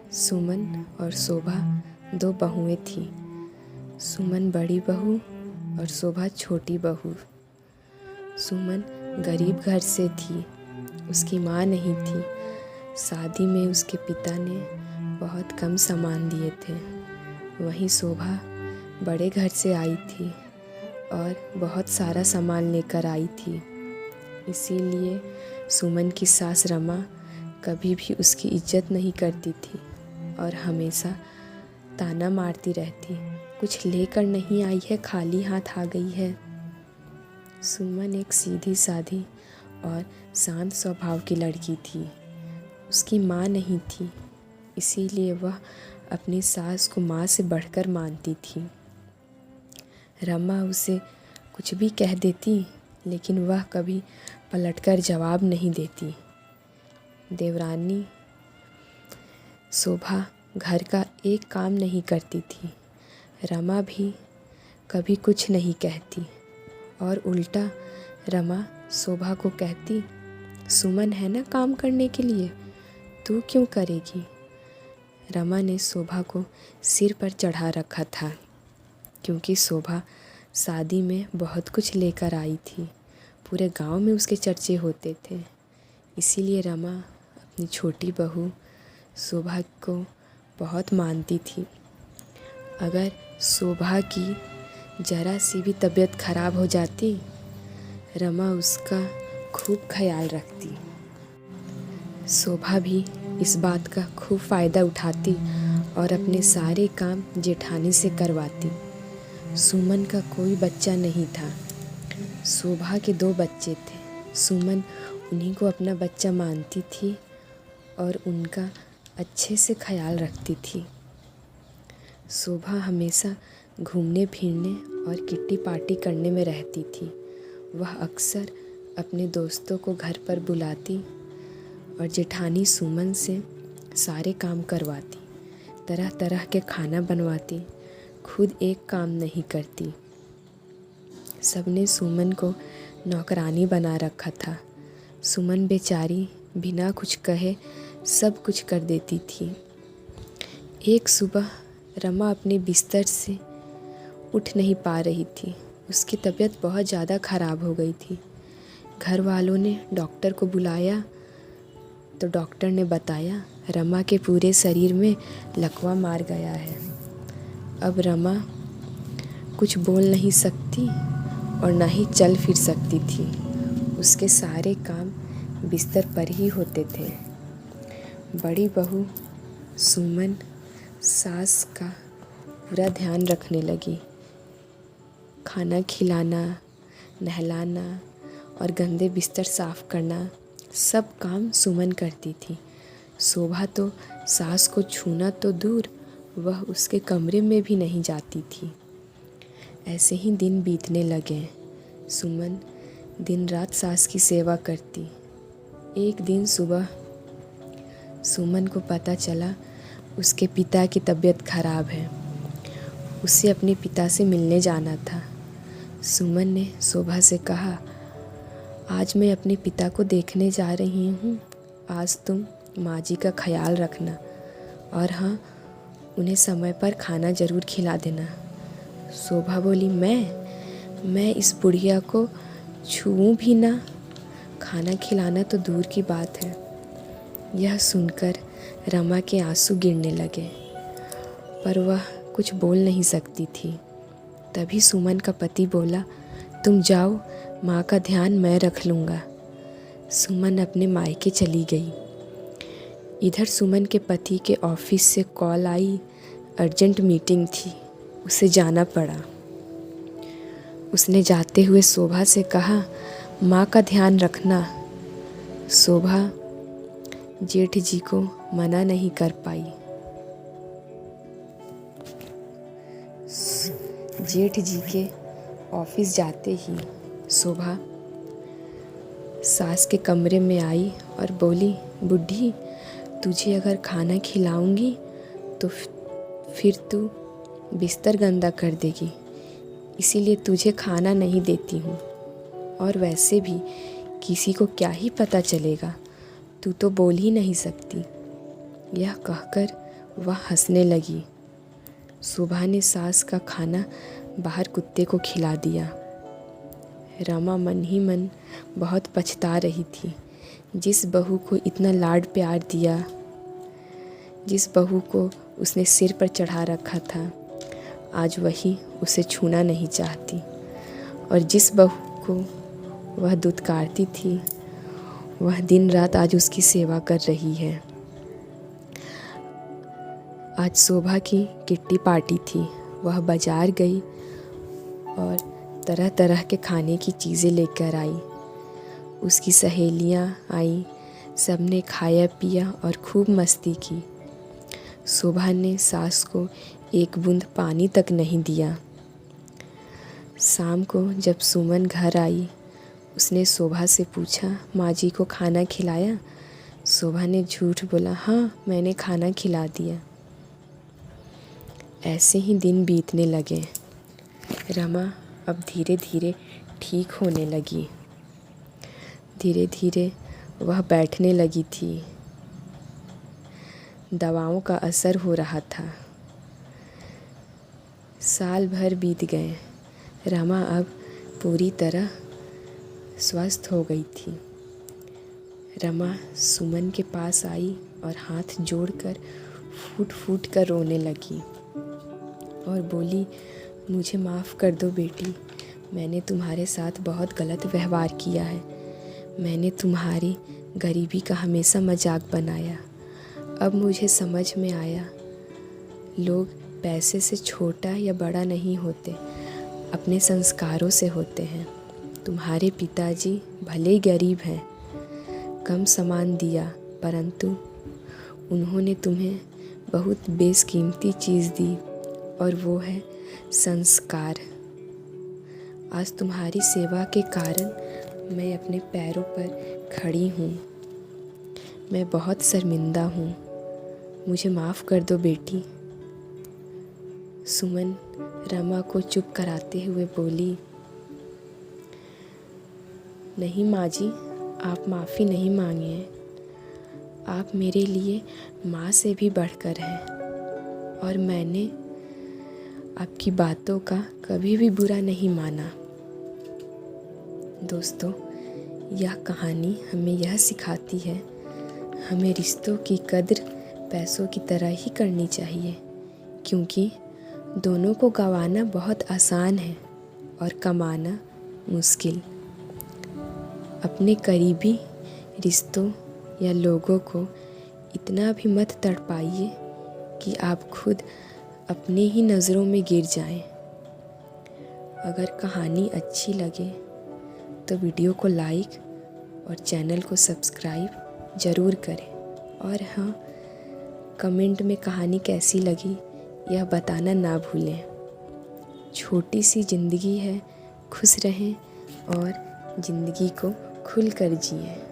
सुमन और शोभा दो बहुएं थीं। सुमन बड़ी बहू और शोभा छोटी बहू। सुमन गरीब घर से थी, उसकी माँ नहीं थी। शादी में उसके पिता ने बहुत कम सामान दिए थे। वहीं शोभा बड़े घर से आई थी और बहुत सारा सामान लेकर आई थी। इसीलिए सुमन की सास रमा कभी भी उसकी इज्जत नहीं करती थी और हमेशा ताना मारती रहती, कुछ लेकर नहीं आई है, खाली हाथ आ गई है। सुमन एक सीधी साधी और शांत स्वभाव की लड़की थी। उसकी माँ नहीं थी, इसीलिए वह अपनी सास को माँ से बढ़कर मानती थी। रमा उसे कुछ भी कह देती, लेकिन वह कभी पलटकर जवाब नहीं देती। देवरानी शोभा घर का एक काम नहीं करती थी। रमा भी कभी कुछ नहीं कहती और उल्टा रमा शोभा को कहती, सुमन है ना काम करने के लिए, तू क्यों करेगी। रमा ने शोभा को सिर पर चढ़ा रखा था, क्योंकि शोभा शादी में बहुत कुछ लेकर आई थी। पूरे गांव में उसके चर्चे होते थे। इसीलिए रमा अपनी छोटी बहू शोभा को बहुत मानती थी। अगर शोभा की ज़रा सी भी तबीयत खराब हो जाती, रमा उसका खूब ख्याल रखती। शोभा भी इस बात का खूब फ़ायदा उठाती और अपने सारे काम जेठानी से करवाती। सुमन का कोई बच्चा नहीं था। शोभा के 2 बच्चे थे। सुमन उन्हीं को अपना बच्चा मानती थी और उनका अच्छे से ख्याल रखती थी। शोभा हमेशा घूमने फिरने और किट्टी पार्टी करने में रहती थी। वह अक्सर अपने दोस्तों को घर पर बुलाती और जेठानी सुमन से सारे काम करवाती, तरह तरह के खाना बनवाती, खुद एक काम नहीं करती। सबने सुमन को नौकरानी बना रखा था। सुमन बेचारी बिना कुछ कहे सब कुछ कर देती थी। एक सुबह रमा अपने बिस्तर से उठ नहीं पा रही थी। उसकी तबीयत बहुत ज़्यादा ख़राब हो गई थी। घर वालों ने डॉक्टर को बुलाया तो डॉक्टर ने बताया, रमा के पूरे शरीर में लकवा मार गया है। अब रमा कुछ बोल नहीं सकती और ना ही चल फिर सकती थी। उसके सारे काम बिस्तर पर ही होते थे। बड़ी बहू सुमन सास का पूरा ध्यान रखने लगी। खाना खिलाना, नहलाना और गंदे बिस्तर साफ़ करना, सब काम सुमन करती थी। शोभा तो सास को छूना तो दूर, वह उसके कमरे में भी नहीं जाती थी। ऐसे ही दिन बीतने लगे। सुमन दिन रात सास की सेवा करती। एक दिन सुबह सुमन को पता चला उसके पिता की तबीयत खराब है। उसे अपने पिता से मिलने जाना था। सुमन ने शोभा से कहा, आज मैं अपने पिता को देखने जा रही हूँ, आज तुम माँ जी का ख्याल रखना और हाँ, उन्हें समय पर खाना ज़रूर खिला देना। शोभा बोली, मैं इस बुढ़िया को छूऊं भी ना, खाना खिलाना तो दूर की बात है। यह सुनकर रमा के आंसू गिरने लगे, पर वह कुछ बोल नहीं सकती थी। तभी सुमन का पति बोला, तुम जाओ, माँ का ध्यान मैं रख लूँगा। सुमन अपने मायके चली गई। इधर सुमन के पति के ऑफिस से कॉल आई, अर्जेंट मीटिंग थी, उसे जाना पड़ा। उसने जाते हुए शोभा से कहा, माँ का ध्यान रखना। शोभा जेठ जी को मना नहीं कर पाई। जेठ जी के ऑफिस जाते ही शोभा सास के कमरे में आई और बोली, बुढ़ी, तुझे अगर खाना खिलाऊंगी तो फिर तू बिस्तर गंदा कर देगी, इसीलिए तुझे खाना नहीं देती हूँ। और वैसे भी किसी को क्या ही पता चलेगा, तू तो बोल ही नहीं सकती। यह कहकर वह हंसने लगी। शोभा ने सास का खाना बाहर कुत्ते को खिला दिया। रमा मन ही मन बहुत पछता रही थी। जिस बहू को इतना लाड प्यार दिया, जिस बहू को उसने सिर पर चढ़ा रखा था, आज वही उसे छूना नहीं चाहती। और जिस बहू को वह दुत्कारती थी, वह दिन रात आज उसकी सेवा कर रही है। आज शोभा की किट्टी पार्टी थी। वह बाजार गई और तरह तरह के खाने की चीज़ें लेकर आई। उसकी सहेलियां आई, सबने खाया पिया और खूब मस्ती की। शोभा ने सास को एक बूंद पानी तक नहीं दिया। शाम को जब सुमन घर आई, उसने शोभा से पूछा, माँ जी को खाना खिलाया? शोभा ने झूठ बोला, हाँ मैंने खाना खिला दिया। ऐसे ही दिन बीतने लगे। रमा अब धीरे धीरे ठीक होने लगी। धीरे धीरे वह बैठने लगी थी। दवाओं का असर हो रहा था। साल भर बीत गए। रमा अब पूरी तरह स्वस्थ हो गई थी। रमा सुमन के पास आई और हाथ जोड़कर फूट फूट कर रोने लगी और बोली, मुझे माफ़ कर दो बेटी, मैंने तुम्हारे साथ बहुत गलत व्यवहार किया है। मैंने तुम्हारी गरीबी का हमेशा मजाक बनाया। अब मुझे समझ में आया, लोग पैसे से छोटा या बड़ा नहीं होते, अपने संस्कारों से होते हैं। तुम्हारे पिताजी भले ही गरीब हैं, कम सामान दिया, परंतु उन्होंने तुम्हें बहुत बेशकीमती चीज़ दी और वो है संस्कार। आज तुम्हारी सेवा के कारण मैं अपने पैरों पर खड़ी हूँ। मैं बहुत शर्मिंदा हूँ, मुझे माफ़ कर दो बेटी। सुमन रमा को चुप कराते हुए बोली, नहीं माँ जी, आप माफ़ी नहीं मांगिए। आप मेरे लिए माँ से भी बढ़कर हैं और मैंने आपकी बातों का कभी भी बुरा नहीं माना। दोस्तों, यह कहानी हमें यह सिखाती है, हमें रिश्तों की कद्र पैसों की तरह ही करनी चाहिए, क्योंकि दोनों को गंवाना बहुत आसान है और कमाना मुश्किल। अपने करीबी रिश्तों या लोगों को इतना भी मत तड़पाइए कि आप खुद अपने ही नज़रों में गिर जाएं। अगर कहानी अच्छी लगे तो वीडियो को लाइक और चैनल को सब्सक्राइब ज़रूर करें। और हाँ, कमेंट में कहानी कैसी लगी यह बताना ना भूलें। छोटी सी ज़िंदगी है, खुश रहें और ज़िंदगी को खुल कर जिएं।